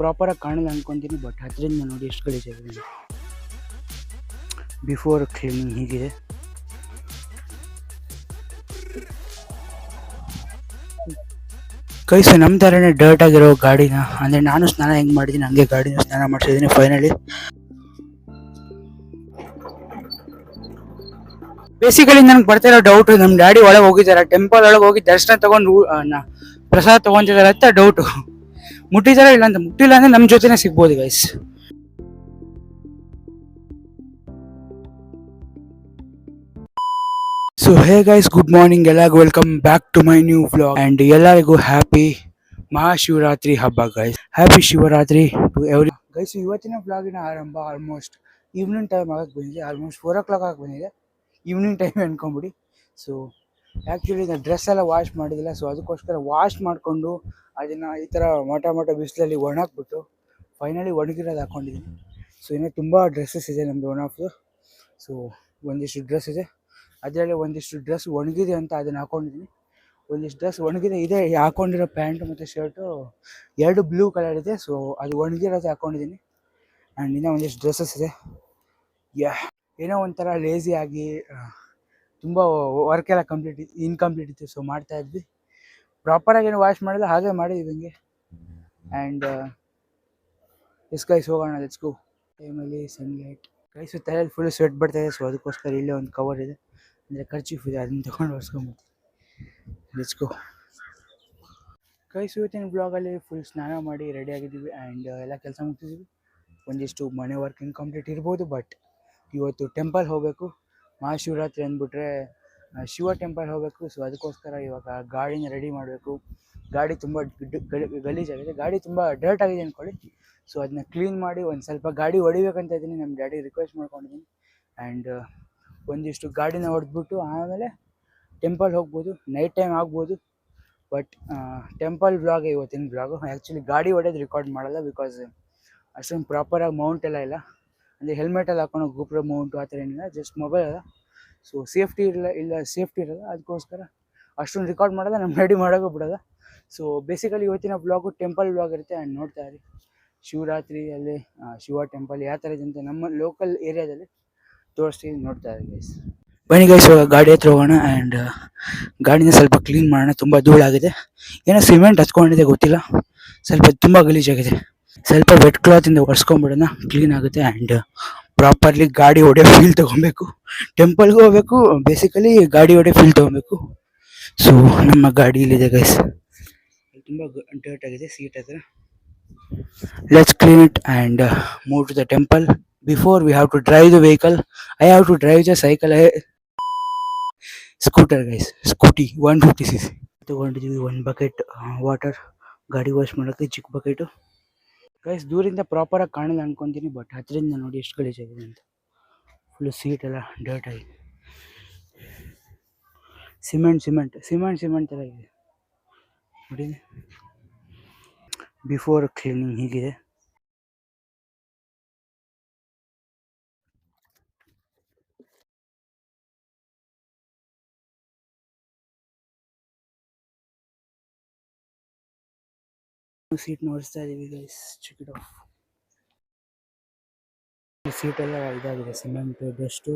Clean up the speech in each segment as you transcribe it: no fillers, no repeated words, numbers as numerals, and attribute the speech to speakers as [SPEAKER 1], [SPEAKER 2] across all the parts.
[SPEAKER 1] ಪ್ರಾಪರಾಗಿ ಕಾಣಲ್ಲ ಅನ್ಕೊತೀನಿ, ಬಟ್ ಅದರಿಂದ ನೋಡಿ ಎಷ್ಟು ಗಲೀಜಾಗಿದೆ. ಬಿಫೋರ್ ಕ್ಲೀನಿಂಗ್ ಹೀಗಿದೆ. ಕೈಸು ನಮ್ಮ ಥರನೇ ಡರ್ಟ್ ಆಗಿರೋ ಗಾಡಿನ, ಅಂದರೆ ನಾನು ಸ್ನಾನ ಹೆಂಗೆ ಮಾಡಿದ್ದೀನಿ ಹಂಗೆ ಗಾಡಿನ ಸ್ನಾನ ಮಾಡಿಸಿದ್ದೀನಿ ಫೈನಲಿ. ಬೇಸಿಕಲಿ ನನಗೆ ಬರ್ತಿರೋ ಡೌಟು, ನಮ್ಮ ಡ್ಯಾಡಿ ಒಳಗೆ ಹೋಗಿದ್ದಾರೆ, ಟೆಂಪಲ್ ಒಳಗೆ ಹೋಗಿ ದರ್ಶನ ತಗೊಂಡು ಪ್ರಸಾದ ತೊಗೊಂತಿದ್ದಾರೆ ಅಂತ ಡೌಟು. ಮುಟ್ಟಿದಾರ ಇಲ್ಲ ಅಂತ, ಮುಟ್ಟಿಲ್ಲ ಅಂದರೆ ನಮ್ಮ ಜೊತೆನೇ ಸಿಗ್ಬೋದು guys. So hey guys, good morning ಎಲ್ಲರಿಗೂ, welcome back to my new vlog and ಎಲ್ಲರಿಗೂ ಹ್ಯಾಪಿ ಮಹಾಶಿವರಾತ್ರಿ ಹಬ್ಬ guys. Happy Shivratri to every guys. ಇವತ್ತಿನ ವ್ಲಾಗಿನ ಆರಂಭ ಆಲ್ಮೋಸ್ಟ್ ಈವ್ನಿಂಗ್ ಟೈಮ್ ಆಗಕ್ಕೆ ಬಂದಿದೆ, ಆಲ್ಮೋಸ್ಟ್ 4 o'clock ಆಗಿ ಬಂದಿದೆ, ಈವ್ನಿಂಗ್ ಟೈಮ್ ಅನ್ಕೊಂಬಿಡಿ. ಸೊ ಆ್ಯಕ್ಚುಲಿ ನಾನು ಡ್ರೆಸ್ ಎಲ್ಲ ವಾಶ್ ಮಾಡಿದಿಲ್ಲ, ಸೊ ಅದಕ್ಕೋಸ್ಕರ ವಾಶ್ ಮಾಡಿಕೊಂಡು ಅದನ್ನು ಈ ಥರ ಮೊಟ ಬಿಸಿಲಲ್ಲಿ ಒಣಾಕ್ಬಿಟ್ಟು ಫೈನಲಿ ಒಣಗಿರೋದು ಹಾಕ್ಕೊಂಡಿದ್ದೀನಿ. ಸೊ ಇನ್ನೂ ತುಂಬ ಡ್ರೆಸ್ಸಸ್ ಇದೆ ನಮ್ಮದು ಒನ್ ಆಫ್. ಸೊ ಒಂದಿಷ್ಟು ಡ್ರೆಸ್ ಇದೆ, ಅದರಲ್ಲಿ ಒಂದಿಷ್ಟು ಡ್ರೆಸ್ ಒಣಗಿದೆ ಅಂತ ಅದನ್ನು ಹಾಕ್ಕೊಂಡಿದ್ದೀನಿ. ಒಂದಿಷ್ಟು ಡ್ರೆಸ್ ಒಣಗಿದೆ ಇದೆ, ಹಾಕ್ಕೊಂಡಿರೋ ಪ್ಯಾಂಟು ಮತ್ತು ಶರ್ಟು 2 ಬ್ಲೂ ಕಲರ್ ಇದೆ. ಸೊ ಅದು ಒಣಗಿರೋದು ಹಾಕ್ಕೊಂಡಿದ್ದೀನಿ. ಆ್ಯಂಡ್ ಇನ್ನೂ ಒಂದಿಷ್ಟು ಡ್ರೆಸ್ಸಸ್ ಇದೆ. ಏನೋ ಒಂಥರ ಲೇಸಿಯಾಗಿ ತುಂಬ ವರ್ಕ್ ಎಲ್ಲ ಇನ್ಕಂಪ್ಲೀಟ್ ಇತ್ತು, ಸೊ ಮಾಡ್ತಾಯಿದ್ವಿ. ಪ್ರಾಪರಾಗಿ ಏನು ವಾಶ್ ಮಾಡಿಲ್ಲ, ಹಾಗೆ ಮಾಡಿದ್ವಿ ಹಿಂಗೆ. ಆ್ಯಂಡ್ ಗೈಸ್ ಹೋಗೋಣ, ಲೆಟ್ಸ್ ಗೋ. ಟೈಮಲ್ಲಿ ಸನ್ಲೈಟ್ ಗೈಸು, ತಲೆಯಲ್ಲಿ ಫುಲ್ ಸ್ವೆಟ್ ಬರ್ತಾಯಿದೆ, ಸೊ ಅದಕ್ಕೋಸ್ಕರ ಇಲ್ಲೇ ಒಂದು ಕವರ್ ಇದೆ, ಅಂದರೆ ಖರ್ಚೀಫ್ ಇದೆ, ಅದನ್ನು ತೊಗೊಂಡು ಒರೆಸ್ಕೊಂಬಿಡ್ತೀವಿ. Let's go guys. ಇವತ್ತಿನ ಬ್ಲಾಗಲ್ಲಿ ಫುಲ್ ಸ್ನಾನ ಮಾಡಿ ರೆಡಿ ಆಗಿದ್ದೀವಿ ಆ್ಯಂಡ್ ಎಲ್ಲ ಕೆಲಸ ಮುಗ್ತಿದ್ದೀವಿ. ಒಂದಿಷ್ಟು ಮನೆ ವರ್ಕ್ ಇನ್ಕಂಪ್ಲೀಟ್ ಇರ್ಬೋದು, ಬಟ್ ಇವತ್ತು ಟೆಂಪಲ್ ಹೋಗಬೇಕು. ಮಹಾಶಿವರಾತ್ರಿ ಅಂದ್ಬಿಟ್ರೆ ಶಿವ ಟೆಂಪಲ್ ಹೋಗಬೇಕು. ಸೊ ಅದಕ್ಕೋಸ್ಕರ ಇವಾಗ ಗಾಡಿನ ರೆಡಿ ಮಾಡಬೇಕು. ಗಾಡಿ ತುಂಬ ಗಲೀಜಾಗಿದೆ, ಗಾಡಿ ತುಂಬ ಡರ್ಟ್ ಆಗಿದೆ ಅಂದ್ಕೊಳ್ಳಿ. ಸೊ ಅದನ್ನ ಕ್ಲೀನ್ ಮಾಡಿ ಒಂದು ಸ್ವಲ್ಪ ಗಾಡಿ ಹೊಡಿಬೇಕಂತ ಇದ್ದೀನಿ, ನಮ್ಮ ಡ್ಯಾಡಿ ರಿಕ್ವೆಸ್ಟ್ ಮಾಡ್ಕೊಂಡಿದ್ದೀನಿ. ಆ್ಯಂಡ್ ಒಂದಿಷ್ಟು ಗಾಡಿನ ಹೊಡೆದ್ಬಿಟ್ಟು ಆಮೇಲೆ ಟೆಂಪಲ್ ಹೋಗ್ಬೋದು. ನೈಟ್ ಟೈಮ್ ಆಗ್ಬೋದು, ಬಟ್ ಟೆಂಪಲ್ ವ್ಲಾಗ್ ಇವತ್ತಿನ ವ್ಲಾಗು. ಆ್ಯಕ್ಚುಲಿ ಗಾಡಿ ಹೊಡೆಯೋದು ರೆಕಾರ್ಡ್ ಮಾಡಲ್ಲ, ಬಿಕಾಸ್ ಅಷ್ಟೊಂದು ಪ್ರಾಪರಾಗಿ ಮೌಂಟ್ ಎಲ್ಲ ಇಲ್ಲ, ಅಂದರೆ ಹೆಲ್ಮೆಟಲ್ಲಿ ಹಾಕೊಂಡು ಗೋಪುರ ಮೌಂಟು ಆ ಥರ ಏನಿಲ್ಲ, ಜಸ್ಟ್ ಮೊಬೈಲ್ ಅಲ್ಲ. ಸೊ ಸೇಫ್ಟಿ ಸೇಫ್ಟಿ ಇರಲ್ಲ, ಅದಕ್ಕೋಸ್ಕರ ಅಷ್ಟೊಂದು ರೆಕಾರ್ಡ್ ಮಾಡೋದ, ನಮ್ಮ ರೆಡಿ ಮಾಡೋಕ್ಕೂ ಬಿಡೋದ. ಸೊ ಬೇಸಿಕಲಿ ಇವತ್ತಿನ ವ್ಲಾಗು ಟೆಂಪಲ್ ವ್ಲಾಗ್ ಇರುತ್ತೆ. ಆ್ಯಂಡ್ ನೋಡ್ತಾ ಇರಿ, ಶಿವರಾತ್ರಿಯಲ್ಲಿ ಶಿವ ಟೆಂಪಲ್ ಯಾವ ಥರ ಇದೆ ಅಂತ ನಮ್ಮ ಲೋಕಲ್ ಏರಿಯಾದಲ್ಲಿ ತೋರಿಸ್ತೀನಿ, ನೋಡ್ತಾ ಇರಿ ಗೈಸ್. ಬನ್ನಿ ಗೈಸ್, ಗಾಡಿ ಹತ್ರ ಹೋಗೋಣ ಆ್ಯಂಡ್ ಗಾಡಿನ ಸ್ವಲ್ಪ ಕ್ಲೀನ್ ಮಾಡೋಣ. ತುಂಬ ಧೂಳಾಗಿದೆ, ಏನೋ ಸಿಮೆಂಟ್ ಹತ್ಕೊಂಡಿದೆ ಗೊತ್ತಿಲ್ಲ, ಸ್ವಲ್ಪ ತುಂಬ ಗಲೀಜಾಗಿದೆ. ಸ್ವಲ್ಪ ವೆಟ್ ಕ್ಲಾತಿಂದ ಒರೆಸ್ಕೊಂಬಿಡೋಣ, ಕ್ಲೀನ್ ಆಗುತ್ತೆ. ಆ್ಯಂಡ್ ಪ್ರಾಪರ್ಲಿ ಗಾಡಿ ಹೊಡೆ ಫೀಲ್ ತೊಗೊಬೇಕು. ಟೆಂಪಲ್ಗೂ ಹೋಗ್ಬೇಕು, ಬೇಸಿಕಲಿ ಗಾಡಿ ಹೊಡೆ ಫೀಲ್ ತೊಗೊಬೇಕು. ಸೊ ನಮ್ಮ ಗಾಡಿ ಇಲ್ಲಿದೆ ಗೈಸ್, ತುಂಬ ಡರ್ಟ್ ಆಗಿದೆ ಸೀಟ್ ಹತ್ರ. Let's clean it and move to the temple. Before we have to drive the vehicle, I have to drive the cycle, scooter guys, scooty 150cc ತೊಗೊಂಡಿದ್ದೀವಿ. 1 ಬಕೆಟ್ ವಾಟರ್, ಗಾಡಿ wash ಮಾಡೋಕ್ಕೆ ಚಿಕ್ಕ bucket guys. ದೂರಿಂದ ಪ್ರಾಪರಾಗಿ ಕಾಣಲ್ಲ ಅನ್ಕೊತೀನಿ, but ಅದರಿಂದ ನೋಡಿ ಎಷ್ಟು ಗಲೀಜಾಗಿದೆ ಅಂತ. ಫುಲ್ಲು ಸೀಟ್ ಎಲ್ಲ ಡರ್ಟ್ ಆಗಿದೆ, ಸಿಮೆಂಟ್ ಥರ ಇದೆ ನೋಡಿ. ಬಿಫೋರ್ ಕ್ಲೀನಿಂಗ್ ಹೀಗಿದೆ. ಸೀಟ್ ನೋಡಿಸ್ತಾ ಇದೀವಿ guys, check it off. Seat ಎಲ್ಲ ಇದಾಗಿದೆ, ಸಿಮೆಂಟ್ ಡಸ್ಟು.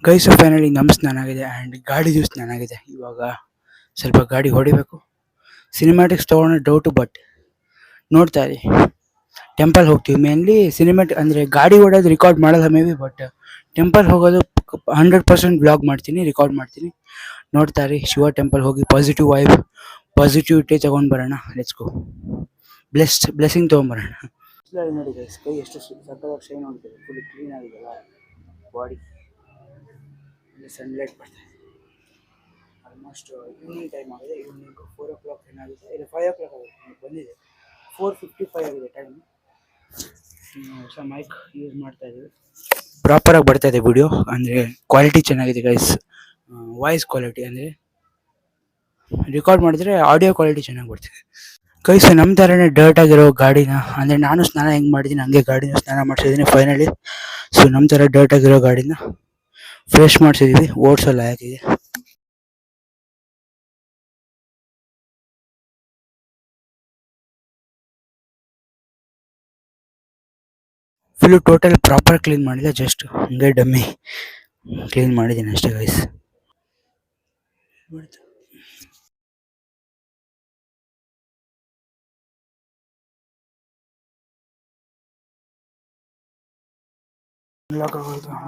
[SPEAKER 1] ಗೈಸ್ ಫೈನಲಿ ನಮ್ಮ ಸ್ನಾನ ಆಗಿದೆ ಆ್ಯಂಡ್ ಗಾಡಿದು ಸ್ನಾನ ಆಗಿದೆ. ಇವಾಗ ಸ್ವಲ್ಪ ಗಾಡಿ ಹೊಡಿಬೇಕು. ಸಿನಿಮ್ಯಾಟಿಕ್ಸ್ ತೊಗೊಳೋ ಡೌಟು, ಬಟ್ ನೋಡ್ತಾ ಇರಿ, ಟೆಂಪಲ್ ಹೋಗ್ತೀವಿ ಮೇನ್ಲಿ. ಸಿನಿಮ್ಯಾಟಿಕ್ ಅಂದರೆ ಗಾಡಿ ಹೊಡೋದು ರೆಕಾರ್ಡ್ ಮಾಡೋಲ್ಲ ಮೇ ಬಿ, ಬಟ್ ಟೆಂಪಲ್ ಹೋಗೋದು 100% ಬ್ಲಾಗ್ ಮಾಡ್ತೀನಿ, ರೆಕಾರ್ಡ್ ಮಾಡ್ತೀನಿ. ನೋಡ್ತಾ ಇರಿ, ಶಿವ ಟೆಂಪಲ್ ಹೋಗಿ ಪಾಸಿಟಿವ್ ವೈಬ್, ಪಾಸಿಟಿವಿಟಿ ತೊಗೊಂಡು ಬರೋಣ. ಲೆಟ್ಸ್ ಗೋ, ಬ್ಲೆಸ್ಸಿಂಗ್ ತೊಗೊಂಬರೋಣ. ನೋಡಿ ಗೈಸ್, ಕೈ ಎಷ್ಟು ಸಕ್ಕತ್ತಾಗಿ ಶೈನ್ ಆಗ್ತಿದೆ, ಫುಲ್ ಕ್ಲೀನ್ ಆಗಿದೆಲ್ಲ ಬಾಡಿ. ಸನ್ಲೈಟ್ ಬರ್ತಾಯಿದೆ. ಆಲ್ಮೋಸ್ಟ್ ಈವ್ನಿಂಗ್ ಟೈಮ್ ಆಗಿದೆ, ಈವ್ನಿಂಗು 4 o'clock ಏನಾಗಿದೆ, ಇಲ್ಲ 5 o'clock ಆಗಿದೆ, ಬಂದಿದೆ 4:55 ಆಗಿದೆ ಟೈಮ್. ಹೊಸ ಮೈಕ್ ಯೂಸ್ ಮಾಡ್ತಾ ಇದ್ದೀವಿ, ಪ್ರಾಪರಾಗಿ ಬರ್ತಾಯಿದೆ ವಿಡಿಯೋ, ಅಂದರೆ ಕ್ವಾಲಿಟಿ ಚೆನ್ನಾಗಿದೆ ಗೈಸ್, ವಾಯ್ಸ್ ಕ್ವಾಲಿಟಿ ಅಂದರೆ ರೆಕಾರ್ಡ್ ಮಾಡಿದ್ರೆ ಆಡಿಯೋ ಕ್ವಾಲಿಟಿ ಚೆನ್ನಾಗಿ ಬರ್ತಿದೆ. ಗೈಸ್ ನಮ್ಮ ಥರನೇ ಡರ್ಟ್ ಆಗಿರೋ ಗಾಡಿನ, ಅಂದರೆ ನಾನು ಸ್ನಾನ ಹೆಂಗೆ ಮಾಡಿದ್ದೀನಿ ಹಂಗೆ ಗಾಡಿನ ಸ್ನಾನ ಮಾಡಿಸಿದ್ದೀನಿ ಫೈನಲಿ. ಸೊ ನಮ್ಮ ಥರ ಡರ್ಟ್ ಆಗಿರೋ ಗಾಡಿನ ಫ್ರೆಶ್ ಮಾಡಿಸಿದ್ದೀವಿ, ಓಡಿಸೋಲ್ಲ ಯಾಕಿದೆ. ಫುಲ್ಲು ಟೋಟಲ್ ಪ್ರಾಪರ್ ಕ್ಲೀನ್ ಮಾಡಿಲ್ಲ, ಜಸ್ಟ್ ಹಂಗೆ ಡಮ್ಮಿ ಕ್ಲೀನ್ ಮಾಡಿದ್ದೀನಿ ಅಷ್ಟೇ ಗೈಸ್.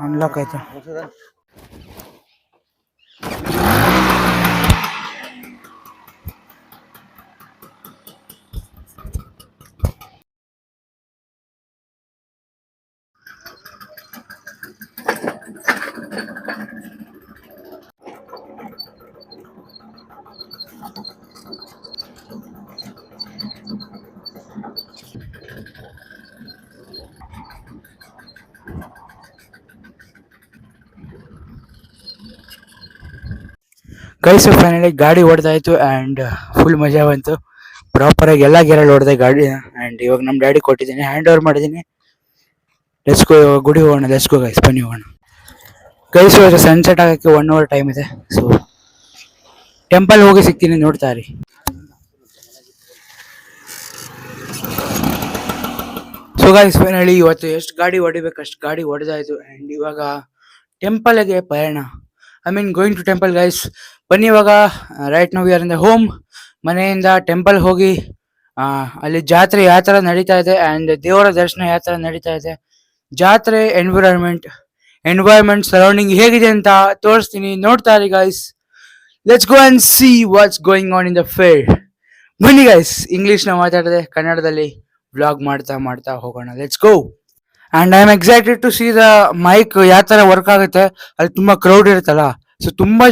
[SPEAKER 1] ಅನ್ಲಾಕ್ ಆಯ್ತಾ? ಗೈಸ್ ಫೈನಲಿ ಗಾಡಿ ಹೊಡೆದಾಯ್ತು ಆ್ಯಂಡ್ ಫುಲ್ ಮಜಾ ಬಂತು. ಪ್ರಾಪರಾಗಿ ಎಲ್ಲ ಗೇರಲ್ಲಿ ಹೊಡೆದೆ ಗಾಡಿ. ಆ್ಯಂಡ್ ಇವಾಗ ನಮ್ಮ ಡ್ಯಾಡಿ ಕೊಟ್ಟಿದ್ದೀನಿ, ಹ್ಯಾಂಡ್ ಓವರ್ ಮಾಡಿದ್ದೀನಿ. ಲೆಟ್ಸ್ ಗೋ, ಗುಡಿ ಹೋಗೋಣ. ಲೆಟ್ಸ್ ಗೋ ಗೈಸ್, ಬನ್ನಿ ಹೋಗೋಣ. ಗೈಸ್ ಇವಾಗ ಸನ್ಸೆಟ್ ಆಗೋಕ್ಕೆ 1 hour ಟೈಮ್ ಇದೆ. ಸೊ ಟೆಂಪಲ್ ಹೋಗಿ ಸಿಗ್ತೀನಿ, ನೋಡ್ತಾ ಇರಿ. ಸೊ ಗೈಸ್ ಫೈನಲಿ ಇವತ್ತು ಎಷ್ಟು ಗಾಡಿ ಹೊಡಿಬೇಕು ಅಷ್ಟು ಗಾಡಿ ಹೊಡೆದಾಯ್ತು. ಆ್ಯಂಡ್ ಇವಾಗ ಟೆಂಪಲ್ಗೆ ಪಯಣ, I mean going to temple guys. ಬನ್ನಿ ಇವಾಗ. Right now we are in the home. ಮನೆಯಿಂದ ಟೆಂಪಲ್ ಹೋಗಿ ಅಲ್ಲಿ ಜಾತ್ರೆ ಯಾವ ಥರ ನಡೀತಾ ಇದೆ ಆ್ಯಂಡ್ ದೇವರ ದರ್ಶನ ಯಾವ ಥರ ನಡೀತಾ ಇದೆ, ಜಾತ್ರೆ ಎನ್ವೈರನ್ಮೆಂಟ್ ಸರೌಂಡಿಂಗ್ ಹೇಗಿದೆ ಅಂತ ತೋರಿಸ್ತೀನಿ, ನೋಡ್ತಾ ಇರಿ guys. Let's go and see what's going on in the fair. ಬನ್ನಿ ಗೈಸ್, ಇಂಗ್ಲೀಷ್ನ ಮಾತಾಡದೆ ಕನ್ನಡದಲ್ಲಿ ವ್ಲಾಗ್ ಮಾಡ್ತಾ ಮಾಡ್ತಾ ಹೋಗೋಣ. Let's go. And I am excited to see the mic ಯಾವ ಥರ ವರ್ಕ್ ಆಗುತ್ತೆ. ಅಲ್ಲಿ ತುಂಬ ಕ್ರೌಡ್ ಇರುತ್ತಲ್ಲ, ಸೊ ತುಂಬ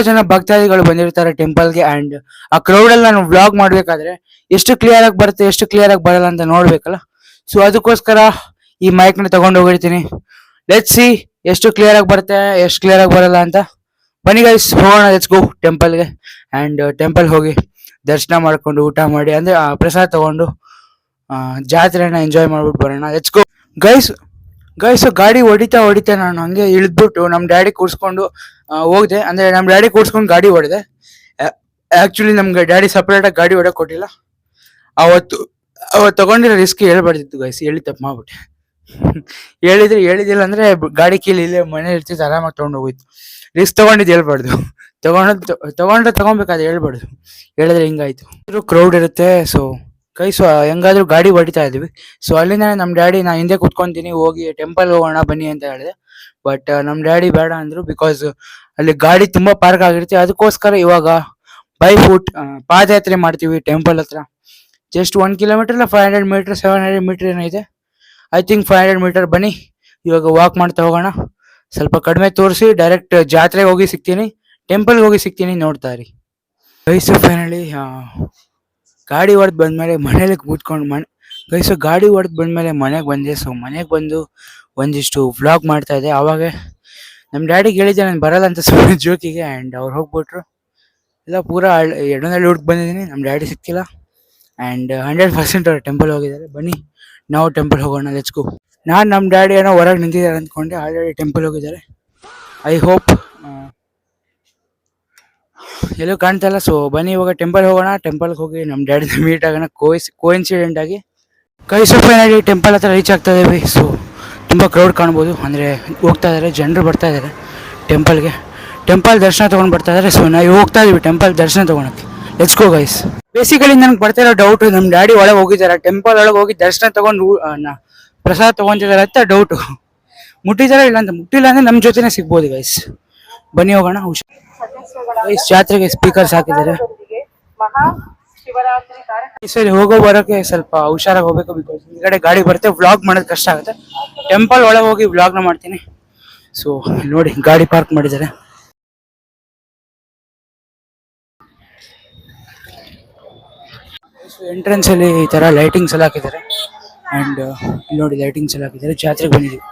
[SPEAKER 1] ಜನ ಭಕ್ತಾದಿಗಳು ಬಂದಿರ್ತಾರೆ ಟೆಂಪಲ್ಗೆ. ಆ್ಯಂಡ್ ಆ ಕ್ರೌಡಲ್ಲಿ ನಾನು ವ್ಲಾಗ್ ಮಾಡಬೇಕಾದ್ರೆ ಎಷ್ಟು ಕ್ಲಿಯರ್ ಆಗಿ ಬರುತ್ತೆ ಎಷ್ಟು ಕ್ಲಿಯರ್ ಆಗಿ ಬರಲ್ಲ ಅಂತ ನೋಡ್ಬೇಕಲ್ಲ. ಸೊ ಅದಕ್ಕೋಸ್ಕರ ಈ ಮೈಕ್ನ ತಗೊಂಡು ಹೋಗಿರ್ತೀನಿ. ಲೆಟ್ಸ್ ಸಿ ಎಷ್ಟು ಕ್ಲಿಯರ್ ಆಗಿ ಬರುತ್ತೆ ಎಷ್ಟು ಕ್ಲಿಯರ್ ಆಗಿ ಬರಲ್ಲ ಅಂತ. ಬನ್ನಿ ಗೈಸ್ ಹೋಗೋಣ, ಲೆಟ್ಸ್ ಗೋ ಟೆಂಪಲ್ಗೆ. ಆ್ಯಂಡ್ ಟೆಂಪಲ್ ಹೋಗಿ ದರ್ಶನ ಮಾಡ್ಕೊಂಡು ಊಟ ಮಾಡಿ, ಅಂದರೆ ಪ್ರಸಾದ ತಗೊಂಡು ಜಾತ್ರೆನ ಎಂಜಾಯ್ ಮಾಡ್ಬಿಟ್ಟು ಬರೋಣ. Let's go guys. ಗಾಡಿ ಹೊಡಿತಾ ನಾನು ಹಂಗೆ ಇಳಿದ್ಬಿಟ್ಟು ನಮ್ಮ ಡ್ಯಾಡಿ ಕೂರಿಸ್ಕೊಂಡು ಹೋಗಿದೆ. ಅಂದರೆ ನಮ್ಮ ಡ್ಯಾಡಿ ಕೂರಿಸ್ಕೊಂಡು ಗಾಡಿ ಹೊಡೆದೆ. ಆ್ಯಕ್ಚುಲಿ ನಮ್ಗೆ ಡ್ಯಾಡಿ ಸಪ್ರೇಟಾಗಿ ಗಾಡಿ ಹೊಡೋಕೆ ಕೊಟ್ಟಿಲ್ಲ. ಅವತ್ತು ತಗೊಂಡಿರೋ ರಿಸ್ಕ್ ಹೇಳ್ಬಾರ್ದಿತ್ತು ಗೈಸ್, ಹೇಳಿ ತಪ್ಪು ಮಾಡ್ಬಿಟ್ಟೆ. ಹೇಳಿದಿಲ್ಲ ಅಂದರೆ ಗಾಡಿ ಕೀಲಿ ಇಲ್ಲೇ ಮನೆ ಇರ್ತಿತ್ತು, ಆರಾಮಾಗಿ ತೊಗೊಂಡು ಹೋಗಿತ್ತು. ರಿಸ್ಕ್ ತಗೊಂಡಿದ್ದು ಹೇಳ್ಬಾರ್ದು, ತಗೊಬೇಕಾದ್ರೆ ಹೇಳ್ಬಾರ್ದು, ಹೇಳಿದ್ರೆ ಹಿಂಗಾಯ್ತು. ಕ್ರೌಡ್ ಇರುತ್ತೆ. ಸೊ ಗೈಸ್ ಹೆಂಗಾದ್ರೂ ಗಾಡಿ ಹೊಡಿತಾ ಇದ್ವಿ. ಸೊ ಅಲ್ಲಿಂದ ನಮ್ಮ ಡ್ಯಾಡಿ ನಾ ಹಿಂದೆ ಕುತ್ಕೊಂತೀನಿ, ಹೋಗಿ ಟೆಂಪಲ್ ಹೋಗೋಣ ಬನ್ನಿ ಅಂತ ಹೇಳಿದೆ. ಬಟ್ ನಮ್ಮ ಡ್ಯಾಡಿ ಬೇಡ ಅಂದರು, ಬಿಕಾಸ್ ಅಲ್ಲಿ ಗಾಡಿ ತುಂಬ ಪಾರ್ಕ್ ಆಗಿರುತ್ತೆ. ಅದಕ್ಕೋಸ್ಕರ ಇವಾಗ ಬೈ ಫುಟ್ ಪಾದಯಾತ್ರೆ ಮಾಡ್ತೀವಿ ಟೆಂಪಲ್ ಹತ್ರ. ಜಸ್ಟ್ 1 kilometer ಇಲ್ಲ 500 meters 700 meters ಏನೋ ಇದೆ, ಐ ಥಿಂಕ್ 500 meters. ಬನ್ನಿ ಇವಾಗ ವಾಕ್ ಮಾಡ್ತಾ ಹೋಗೋಣ. ಸ್ವಲ್ಪ ಕಡಿಮೆ ತೋರಿಸಿ ಡೈರೆಕ್ಟ್ ಜಾತ್ರೆಗೆ ಹೋಗಿ ಸಿಗ್ತೀನಿ, ಟೆಂಪಲ್ಗೆ ಹೋಗಿ ಸಿಗ್ತೀನಿ, ನೋಡ್ತಾ ಇರಿ. ಗೈಸು ಫೈನಲಿ ಗಾಡಿ ಹೊಡೆದು ಬಂದಮೇಲೆ ಮನೇಲಿ ಕೂತ್ಕೊಂಡು ಗಾಡಿ ಹೊಡೆದು ಬಂದಮೇಲೆ ಮನೆಗೆ ಬಂದೆ. ಸೊ ಮನೆಗೆ ಬಂದು ಒಂದಿಷ್ಟು ವ್ಲಾಗ್ ಮಾಡ್ತಾ ಇದ್ದೆ. ಆವಾಗ ನಮ್ಮ ಡ್ಯಾಡಿಗೆ ಹೇಳಿದ್ದೆ ನಾನು ಬರಲ್ಲ ಅಂತ ಸುಮ್ಮನೆ ಜೋಕಿಗೆ. ಆ್ಯಂಡ್ ಅವ್ರು ಹೋಗ್ಬಿಟ್ರು. ಇಲ್ಲ ಪೂರಾ ಎಡನಲ್ಲಿ ಹುಡುಕ್ ಬಂದಿದ್ದೀನಿ, ನಮ್ಮ ಡ್ಯಾಡಿ ಸಿಕ್ಕಿಲ್ಲ. ಆ್ಯಂಡ್ 100% ಅವ್ರು ಟೆಂಪಲ್ ಹೋಗಿದ್ದಾರೆ. ಬನ್ನಿ ನಾವು ಟೆಂಪಲ್ ಹೋಗೋಣ, ಲೆಟ್ಸ್ ಗೋ. ನಾನು ನಮ್ಮ ಡ್ಯಾಡಿ ಏನೋ ಹೊರಗೆ ನಿಂತಿದ್ದಾರೆ ಅಂದ್ಕೊಂಡೆ, ಆಲ್ರೆಡಿ ಟೆಂಪಲ್ ಹೋಗಿದ್ದಾರೆ. ಐ ಹೋಪ್ ಎಲ್ಲೂ ಕಾಣ್ತಾ ಇಲ್ಲ. ಸೊ ಬನ್ನಿ ಇವಾಗ ಟೆಂಪಲ್ ಹೋಗೋಣ. ಟೆಂಪಲ್ಗೆ ಹೋಗಿ ನಮ್ಮ ಡ್ಯಾಡಿನ ಮೀಟ್ ಆಗೋಣ ಕೋಇನ್ಸಿಡೆಂಟ್ ಆಗಿ. ಫೈನಲಿ ಟೆಂಪಲ್ ಹತ್ರ ರೀಚ್ ಆಗ್ತಾ ಇದ್ದೀವಿ. ಸೊ ತುಂಬ ಕ್ರೌಡ್ ಕಾಣ್ಬೋದು, ಅಂದರೆ ಹೋಗ್ತಾ ಇದ್ದಾರೆ, ಜನರು ಬರ್ತಾ ಇದ್ದಾರೆ ಟೆಂಪಲ್ಗೆ. ಟೆಂಪಲ್ ದರ್ಶನ ತೊಗೊಂಡು ಬರ್ತಾ ಇದ್ದಾರೆ. ಸೊ ನಾವು ಹೋಗ್ತಾ ಇದೀವಿ ಟೆಂಪಲ್ ದರ್ಶನ ತೊಗೊಳಕ್ಕೆ. Let's go guys. ಬೇಸಿಕಲಿ ನನಗೆ ಬರ್ತಾ ಇರೋ ಡೌಟು, ನಮ್ಮ ಡ್ಯಾಡಿ ಒಳಗೆ ಹೋಗಿದ್ದಾರೆ, ಟೆಂಪಲ್ ಒಳಗೆ ಹೋಗಿ ದರ್ಶನ ತೊಗೊಂಡು ಪ್ರಸಾದ ತೊಗೊತಿದ್ದಾರೆ ಅಂತ ಡೌಟು. ಮುಟ್ಟಿದ್ದಾರೆ ಇಲ್ಲ ಅಂತ, ಮುಟ್ಟಿಲ್ಲ ಅಂದರೆ ನಮ್ಮ ಜೊತೆನೇ ಸಿಗ್ಬೋದು ಗೈಸ್. ಬನ್ನಿ ಹೋಗೋಣ. ಗೈಸ್ ಜಾತ್ರೆಗೆ ಸ್ಪೀಕರ್ಸ್ ಹಾಕಿದ್ದಾರೆ. ಈ ಸರಿ ಹೋಗೋ ಬರೋಕ್ಕೆ ಸ್ವಲ್ಪ ಹುಷಾರಾಗಿ ಹೋಗ್ಬೇಕು, ಬಿಕಾಸ್ ಈ ಕಡೆ ಗಾಡಿ ಬರುತ್ತೆ, ವ್ಲಾಗ್ ಮಾಡೋದು ಕಷ್ಟ ಆಗುತ್ತೆ. ಟೆಂಪಲ್ ಒಳಗೆ ಹೋಗಿ ವ್ಲಾಗ್ನ ಮಾಡ್ತೀನಿ. ಸೊ ನೋಡಿ ಗಾಡಿ ಪಾರ್ಕ್ ಮಾಡಿದ್ದಾರೆ. ಎಂಟ್ರೆನ್ಸ್ ಅಲ್ಲಿ ಈ ತರ ಲೈಟಿಂಗ್ಸ್ ಎಲ್ಲ ಹಾಕಿದ್ದಾರೆ. ಅಂಡ್ ನೋಡಿ ಲೈಟಿಂಗ್ಸ್ ಎಲ್ಲ ಹಾಕಿದ್ದಾರೆ. ಜಾತ್ರೆಗೆ ಬಂದಿದ್ದೀವಿ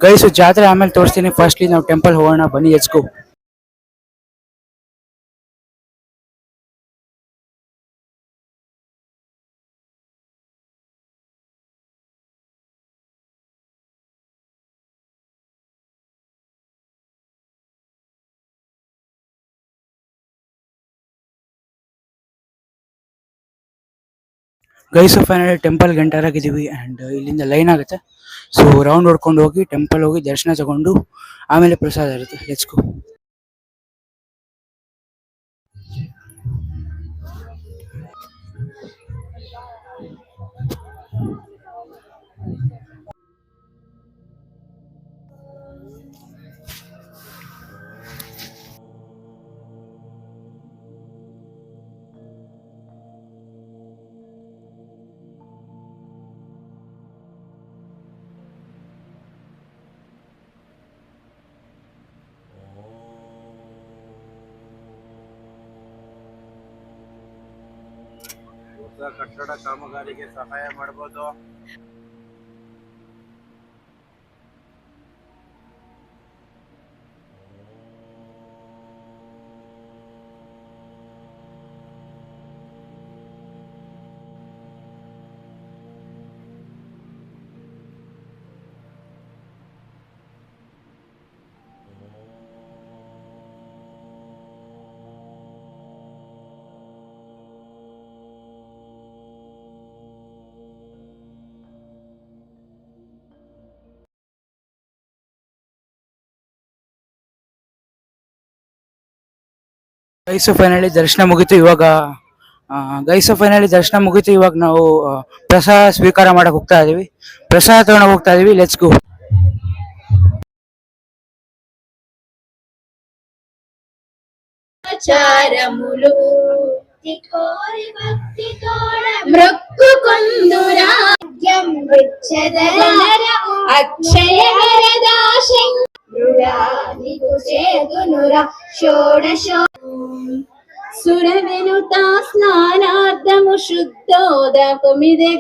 [SPEAKER 1] ಗೈಸ್. ಜಾತ್ರೆ ಆಮೇಲೆ ತೋರಿಸ್ತೀನಿ, ಫಸ್ಟ್ಲಿ ನಾವು ಟೆಂಪಲ್ ಹೋಗೋಣ, ಬನ್ನಿ ಲೆಟ್ಸ್ ಗೋ. ಗೈಸ್ ಫೈನಲಿ ಟೆಂಪಲ್ಗೆ ಎಂಟರ್ ಆಗಿದ್ದೀವಿ ಆ್ಯಂಡ್ ಇಲ್ಲಿಂದ ಲೈನ್ ಆಗುತ್ತೆ. ಸೊ ರೌಂಡ್ ಹೊಡ್ಕೊಂಡು ಹೋಗಿ ಟೆಂಪಲ್ ಹೋಗಿ ದರ್ಶನ ತಗೊಂಡು ಆಮೇಲೆ ಪ್ರಸಾದ ಇರುತ್ತೆ. Let's go.
[SPEAKER 2] ಕಟ್ಟಡ ಕಾಮಗಾರಿಗೆ ಸಹಾಯ ಮಾಡಬಹುದು.
[SPEAKER 1] ದರ್ಶನ ಮುಗಿತು. ಇವಾಗ ನಾವು ಪ್ರಸಾದ ಸ್ವೀಕಾರ ಮಾಡಕ್ ಹೋಗ್ತಾ ಇದೀವಿ. ಪ್ರಸಾದ ತಗೊಂಡು ಹೋಗ್ತಾ ಇದೀವಿ. Let's go.
[SPEAKER 3] చారములు మృక్కుకొందురాజ్యం వృక్షధర అక్షయ వరదాశంకు చేదునురా షోడశో సురవినుతా స్నానార్థము శుద్ధోదకమిదే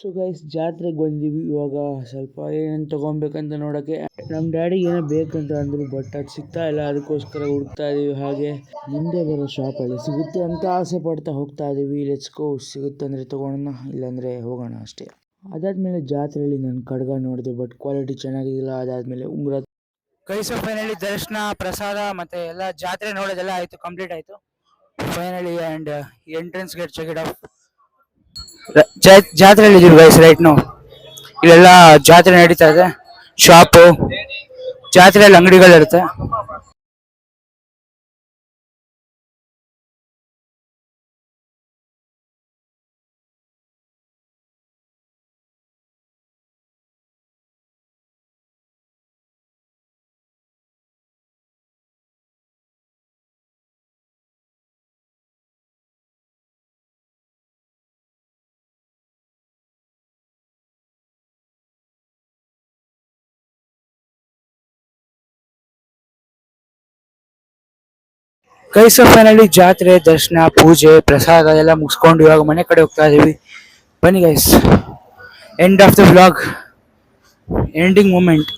[SPEAKER 1] ಸೊ ಗೈಸ್ ಜಾತ್ರೆಗೆ ಬಂದಿವಿ. ಇವಾಗ ಸ್ವಲ್ಪ ಏನೇನು ತಗೊಬೇಕಂತ ನೋಡೋಕ್ಕೆ ನಮ್ಮ ಡ್ಯಾಡಿಗೆ ಏನೋ ಬೇಕಂತ ಅಂದರು, ಬಟ್ ಅದು ಸಿಗ್ತಾ ಇಲ್ಲ. ಅದಕ್ಕೋಸ್ಕರ ಹುಡುಕ್ತಾ ಇದೀವಿ. ಹಾಗೆ ಮುಂದೆ ಬರೋ ಶಾಪಲ್ಲಿ ಸಿಗುತ್ತೆ ಅಂತ ಆಸೆ ಪಡ್ತಾ ಹೋಗ್ತಾ ಇದೀವಿ. ಲೆಟ್ಸ್ ಗೋ. ಸಿಗುತ್ತೆ ಅಂದರೆ ತೊಗೊಳೋಣ, ಇಲ್ಲಾಂದರೆ ಹೋಗೋಣ ಅಷ್ಟೇ. ಅದಾದಮೇಲೆ ಜಾತ್ರೆಯಲ್ಲಿ ನಾನು ಖಡ್ಗ ನೋಡಿದೆ, ಬಟ್ ಕ್ವಾಲಿಟಿ ಚೆನ್ನಾಗಿಲ್ಲ. ಅದಾದಮೇಲೆ ಉಂಗುರ. ಗೈಸ್ ಫೈನಲಿ ದರ್ಶನ, ಪ್ರಸಾದ ಮತ್ತು ಎಲ್ಲ ಜಾತ್ರೆ ನೋಡೋದೆಲ್ಲ ಆಯಿತು, ಕಂಪ್ಲೀಟ್ ಆಯಿತು finally. And entrance gate check it off. ಜಾತ್ರೆಯಲ್ಲಿ ಇದೀವಿ ಗೈಸ್ ರೈಟ್ ನಾವು. ಇಲ್ಲೆಲ್ಲ ಜಾತ್ರೆ ನಡೀತಾ ಇದೆ. ಶಾಪು, ಜಾತ್ರೆಯಲ್ಲಿ ಅಂಗಡಿಗಳಿರುತ್ತೆ. ಗೈಸ್ ಫೈನಲಿ ಜಾತ್ರೆ, ದರ್ಶನ, ಪೂಜೆ, ಪ್ರಸಾದ ಎಲ್ಲ ಮುಗಿಸ್ಕೊಂಡು ಇವಾಗ ಮನೆ ಕಡೆ ಹೋಗ್ತಾ ಇದೀವಿ. ಬನ್ನಿ guys, end of the vlog, ending moment.